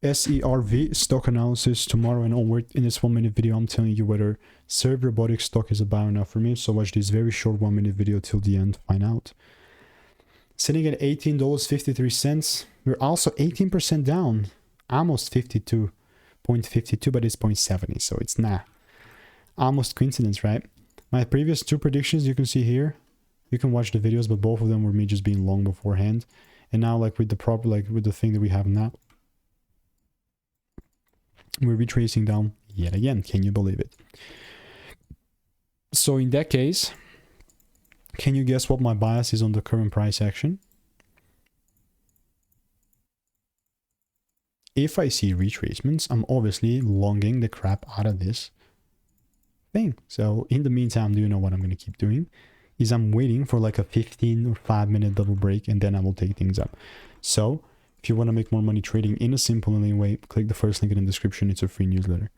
SERV stock analysis tomorrow and onward. In this 1 minute video, I'm telling you whether SERV Robotics stock is a buy or not for me. So watch this very short 1 minute video till the end, find out. Sitting at $18.53. We're also 18% down, almost 52.52, but it's 0.70, so it's almost coincidence, right? My previous two predictions you can see here. You can watch the videos, but both of them were me just being long beforehand. And now, like with the proper, like with the thing that we have now, we're retracing down yet again. Can you believe it? So in that case, can you guess what my bias is on the current price action? If I see retracements, I'm obviously longing the crap out of this thing. So in the meantime, do you know what I'm going to keep doing? Is I'm waiting for like a 15 or 5 minute double break, and then I will take things up. So if you want to make more money trading in a simple and lean way, click the first link in the description. It's a free newsletter.